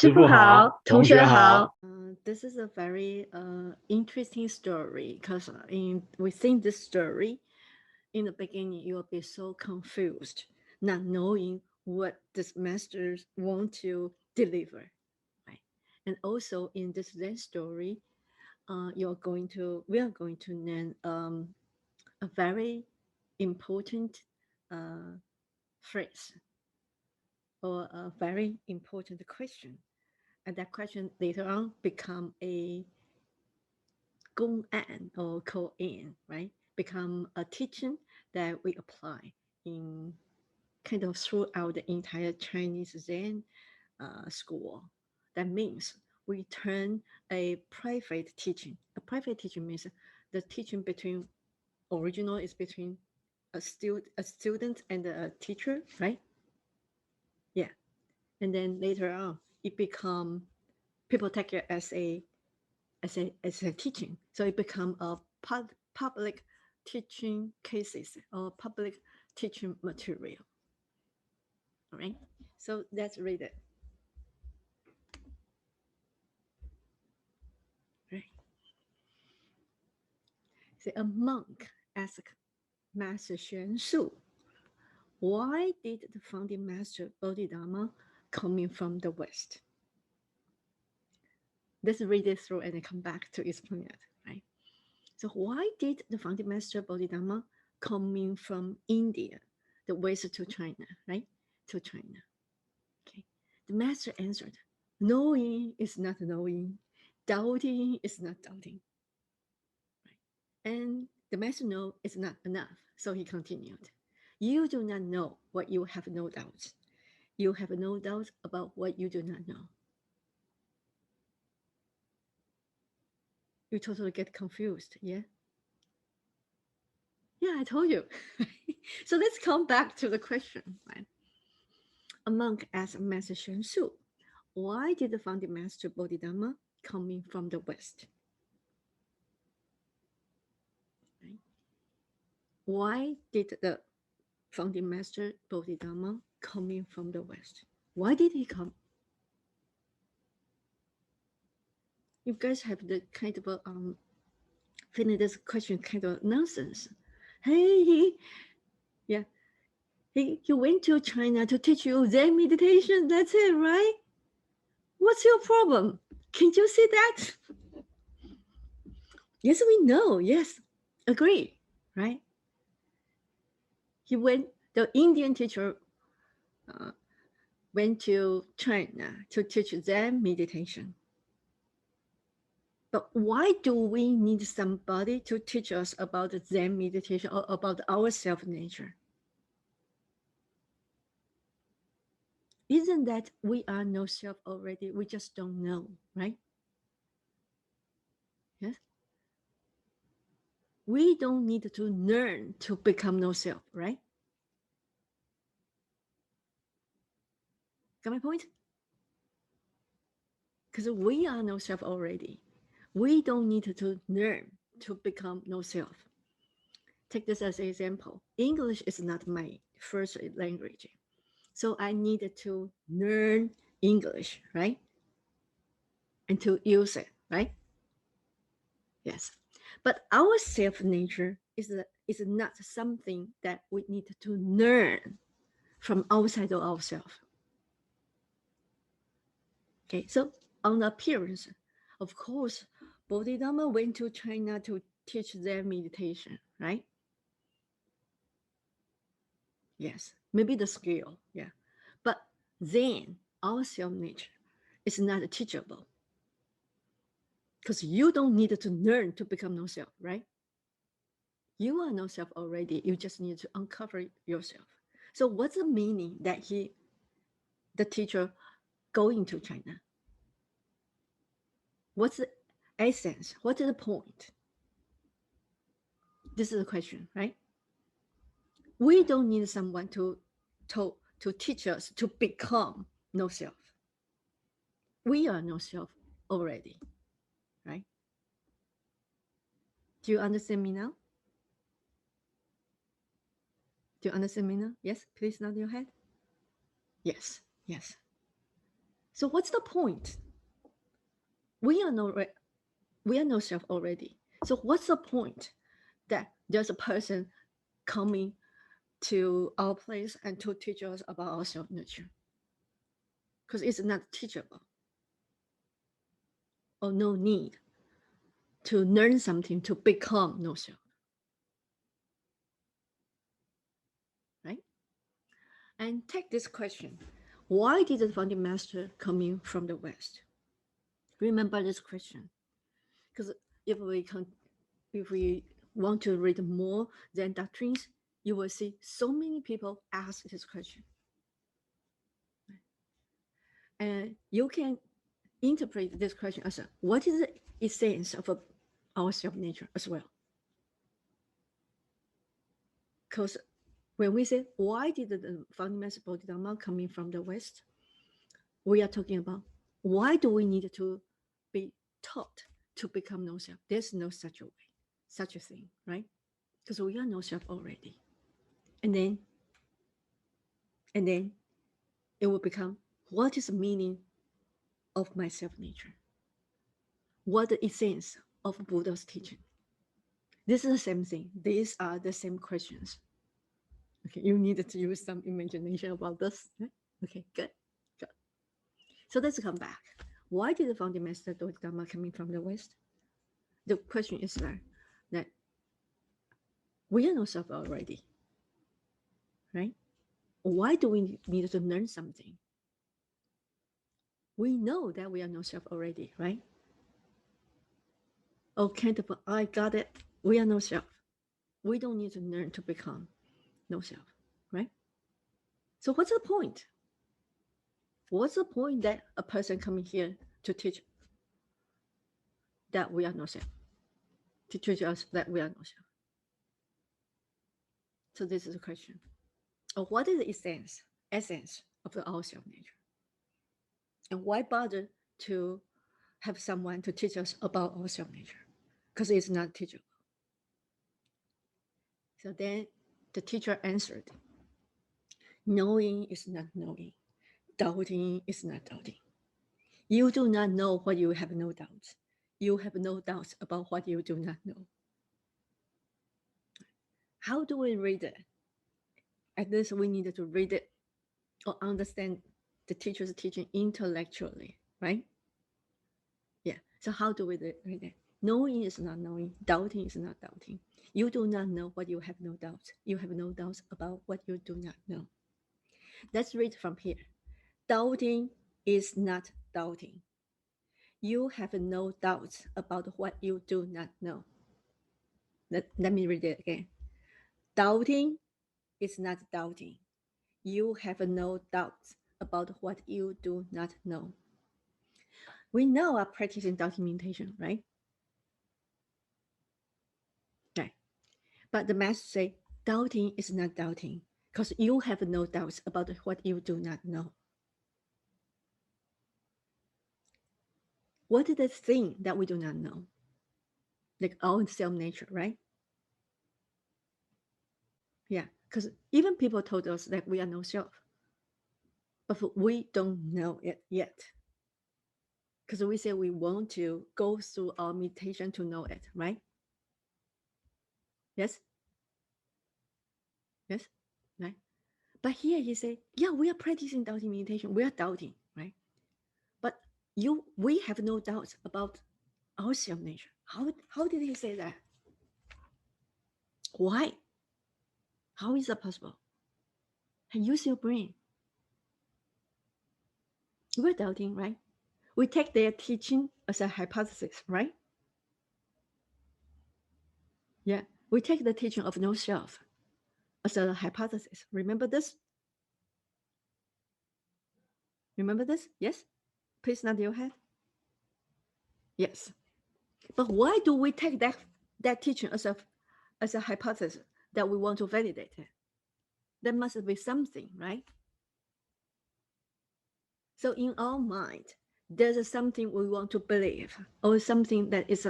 师傅好，同学好。This is a very interesting story because within this story, in the beginning, you will be so confused, not knowing what this masters want to deliver, right? And also in this Zen story, we are going to learn a very important phrase or a very important question. And that question later on become a gong-an or ko-an, right? Become a teaching that we apply in kind of throughout the entire Chinese Zen school. That means we turn a private teaching. A private teaching means the teaching between original is between a student and a teacher, right? Yeah. And then later on, it become people take it as a teaching. So it become a public teaching cases or public teaching material. All right. So let's read it. Right. So a monk asked Master Xuansu, why did the founding master Bodhidharma coming from the West? Let's read it through and then come back to explain it, right? So why did the founding master Bodhidharma coming from India, the West to China, right? To China. Okay. The master answered, knowing is not knowing, doubting is not doubting. Right? And the master know is not enough. So he continued. You do not know what you have no doubts. You have no doubts about what you do not know. You totally get confused, yeah? Yeah, I told you. So let's come back to the question, right? A monk asked Master Xuansu, why did the founding master Bodhidharma coming from the West? Right? Why did the founding master Bodhidharma coming from the West? Why did he come? You guys have the kind of feeling this question kind of nonsense. Hey, yeah, he went to China to teach you Zen meditation. That's it, right? What's your problem? Can you see that? Yes, we know. Yes, agree, right? He went. The Indian teacher uh, went to China to teach Zen meditation. But why do we need somebody to teach us about Zen meditation or about our self-nature? Isn't that we are no self already? We just don't know, right? Yes. We don't need to learn to become no self, right? Got my point? Because we are no self already. We don't need to learn to become no self. Take this as an example. English is not my first language. So I needed to learn English, right? And to use it, right? Yes. But our self nature is not something that we need to learn from outside of ourselves. Okay, so on the appearance, of course, Bodhidharma went to China to teach their meditation, right? Yes, maybe the skill, yeah. But then our self nature is not teachable because you don't need to learn to become no self, right? You are no self already. You just need to uncover yourself. So what's the meaning that the teacher, going to China? What's the essence? What is the point? This is the question, right? We don't need someone to teach us to become no self. We are no self already, right? Do you understand me now? Do you understand me now? Yes, please nod your head. Yes, yes. So what's the point? We are no self already. So what's the point that there's a person coming to our place and to teach us about our self nature? Because it's not teachable, or no need to learn something to become no self. Right? And take this question. Why did the founding master come in from the West? Remember this question. Because if we want to read more Zen doctrines, you will see so many people ask this question. And you can interpret this question as what is the essence of our self-nature as well. Because when we say, why did the founding master Bodhidharma coming from the West? We are talking about why do we need to be taught to become no self? There's no such a thing, right? Because we are no self already. And then it will become, what is the meaning of my self nature? What the essence of Buddha's teaching? This is the same thing. These are the same questions. Okay, you need to use some imagination about this. Right? Okay, good. So let's come back. Why did the founding master Bodhidharma coming from the West? The question is that we are no self already, right? Why do we need to learn something? We know that we are no self already, right? Okay, I got it. We are no self. We don't need to learn to become no self, right? So what's the point? What's the point that a person coming here to teach that we are no self? To teach us that we are no self. So this is the question. What is the essence of our self nature? And why bother to have someone to teach us about our self nature? Because it's not teachable. So then the teacher answered, knowing is not knowing. Doubting is not doubting. You do not know what you have no doubts. You have no doubts about what you do not know. How do we read it? At least we need to read it or understand the teacher's teaching intellectually, right? Yeah. So how do we read it? Knowing is not knowing. Doubting is not doubting. You do not know what you have no doubts. You have no doubts about what you do not know. Let's read from here. Doubting is not doubting. You have no doubts about what you do not know. Let me read it again. Doubting is not doubting. You have no doubts about what you do not know. We now are practicing doubting meditation, right? Right. But the master say, doubting is not doubting because you have no doubts about what you do not know. What is the thing that we do not know? Like our self nature, right? Yeah, because even people told us that we are no self, but we don't know it yet. Because we say we want to go through our meditation to know it, right? Yes? Yes? Right? But here he said, yeah, we are practicing doubting meditation. We are doubting, right? But we have no doubts about our self nature. How did he say that? Why? How is that possible? And use your brain. We're doubting, right? We take their teaching as a hypothesis, right? Yeah, we take the teaching of no self as a hypothesis. Remember this? Remember this? Yes? Please nod your head. Yes. But why do we take that teaching as a hypothesis that we want to validate it? There must be something, right? So in our mind, there's something we want to believe or something that is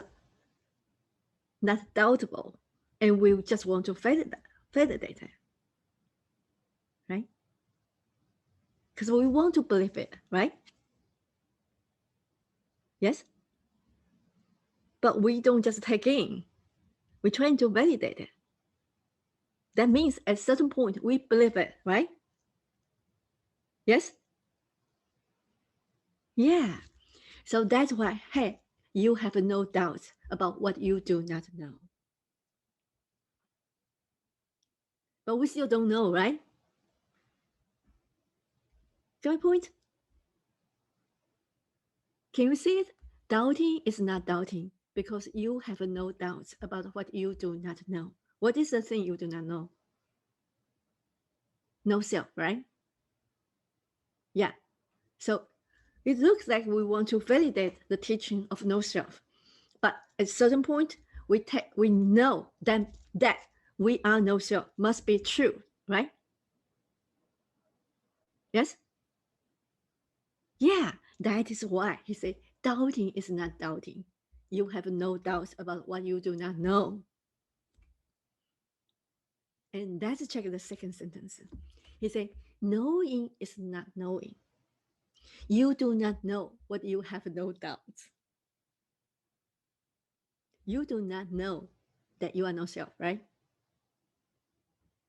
not doubtable, and we just want to validate it, right? Because we want to believe it, right? Yes? But we don't just take in. We're trying to validate it. That means at a certain point, we believe it, right? Yes? Yeah. So that's why, hey, you have no doubts about what you do not know. But we still don't know, right? Got my point? Can you see it? Doubting is not doubting because you have no doubts about what you do not know. What is the thing you do not know? No self, right? Yeah. So it looks like we want to validate the teaching of no self. But at a certain point, we know that we are no self must be true, right? Yes? Yeah, that is why he said doubting is not doubting. You have no doubts about what you do not know. And let's check the second sentence. He said, knowing is not knowing. You do not know what you have no doubts. You do not know that you are no self, right?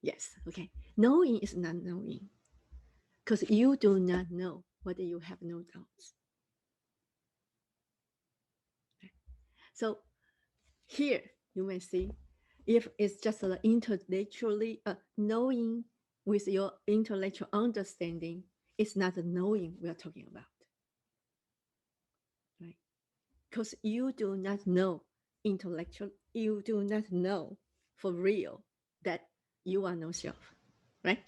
Yes, okay. Knowing is not knowing because you do not know whether you have no doubts. So here you may see if it's just intellectually knowing with your intellectual understanding, it's not the knowing we are talking about, right? Because you do not know intellectual, you do not know for real that you are no self, right?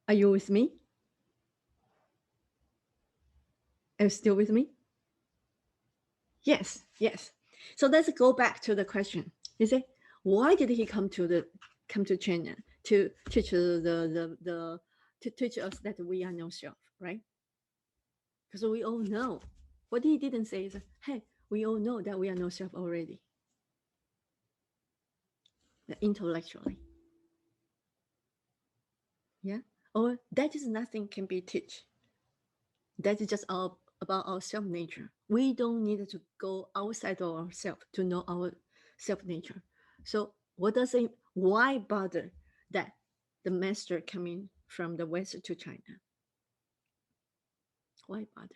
Are you with me? Are you still with me? Yes, yes. So let's go back to the question. You say, why did he come to China to teach to teach us that we are no self, right? Because we all know. What he didn't say is, hey, we all know that we are no self already, intellectually. Yeah. Or that is nothing can be teach. That is just about our self nature. We don't need to go outside of ourselves to know our self nature. So what does it? Why bother that the master coming from the West to China? Why bother?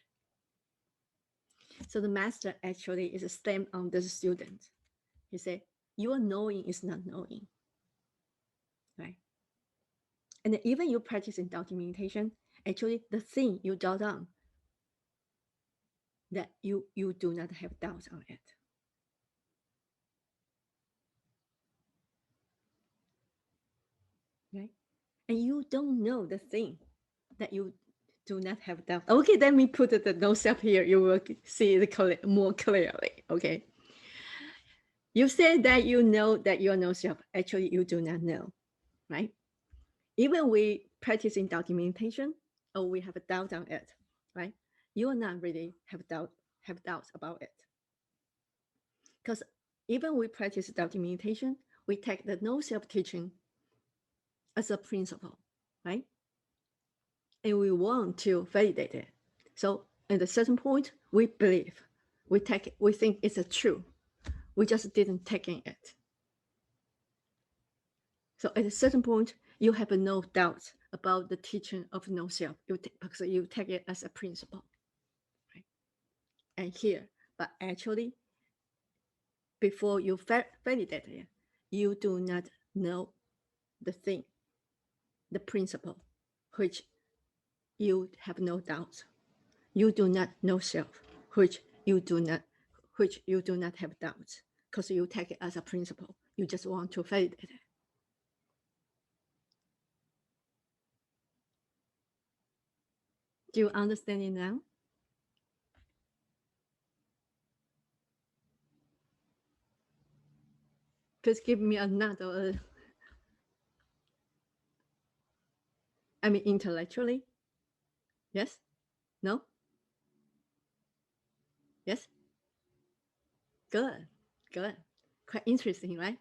So the master actually is a stamp on the student. He said, "Your knowing is not knowing, right? And even you practice in doubting meditation, actually the thing you doubt on, that you do not have doubts on it." Right? And you don't know the thing that you do not have doubt. Okay, let me put the no self here. You will see it more clearly. Okay. You said that you know that you are no self. Actually, you do not know, right? Even we practice in doubt meditation, or we have a doubt on it, right? You will not really have doubts about it. Because even we practice doubt meditation, we take the no self teaching as a principle, right? And we want to validate it. So at a certain point, we believe, we think it's a true. We just didn't take in it. So at a certain point, you have no doubt about the teaching of no self, because you take it as a principle, right? And here, but actually, before you validate it, you do not know the thing, the principle, which you have no doubt. You do not know self, which you do not have doubts, because you take it as a principle. You just want to validate it. Do you understand it now? Please give me another. I mean, intellectually. Yes? No? Yes? Good. Good. Quite interesting, right?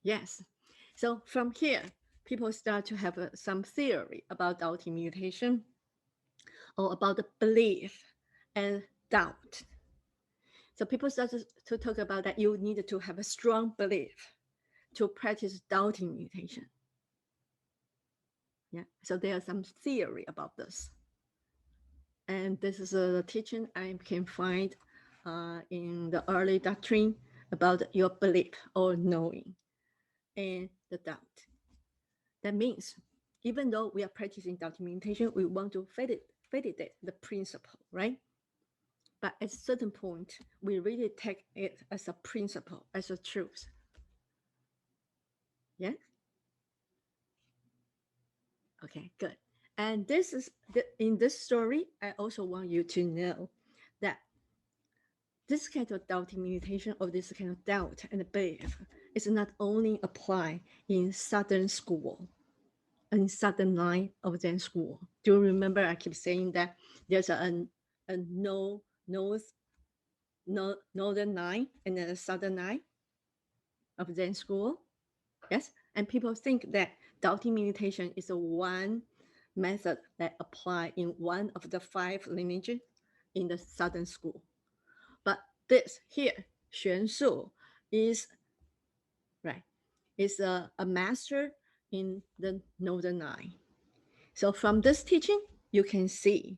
Yes. So from here, people start to have some theory about doubting mutation. or about the belief and doubt. So people start to talk about that you need to have a strong belief to practice doubting meditation. Yeah, so there are some theory about this. And this is a teaching I can find in the early doctrine about your belief or knowing and the doubt. That means even though we are practicing doubting meditation, we want to validate the principle, right? But at a certain point, we really take it as a principle, as a truth. Yeah? Okay, good. And this is in this story, I also want you to know that this kind of doubting meditation or this kind of doubt and belief is not only applied in Southern school, in Southern line of Zen school. Do you remember I keep saying that there's a northern line and a southern line of Zen school? Yes, and people think that doubting meditation is a one method that apply in one of the 5 lineages in the Southern school. But this here, Xuansu, is right, is a master in the Northern Line. So from this teaching, you can see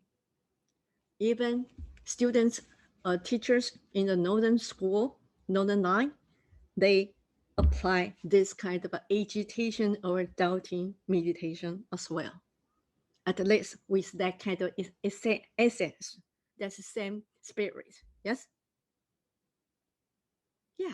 even students or teachers in the Northern school, Northern Line, they apply this kind of agitation or doubting meditation as well. At least with that kind of essence, that's the same spirit. Yes? Yeah.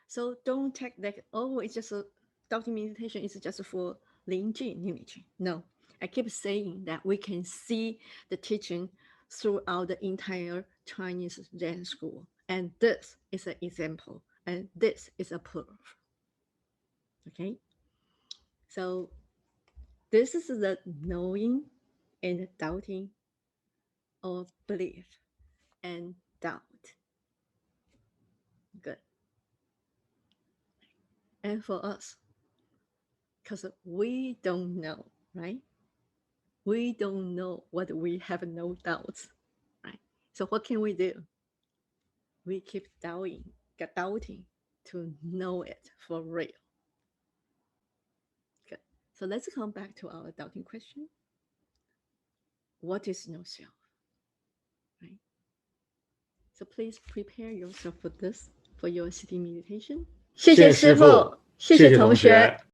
So don't take that, oh, it's just a doubting meditation is just for Linjin image. No, I keep saying that we can see the teaching throughout the entire Chinese Zen school. And this is an example, and this is a proof. Okay? So this is the knowing and doubting of belief and doubt. Good. And for us, because we don't know, right? We don't know what we have no doubts, right? So what can we do? We keep doubting to know it for real. Good. So let's come back to our doubting question. What is no self? Right? So please prepare yourself for this, for your sitting meditation. 谢谢师傅，谢谢同学。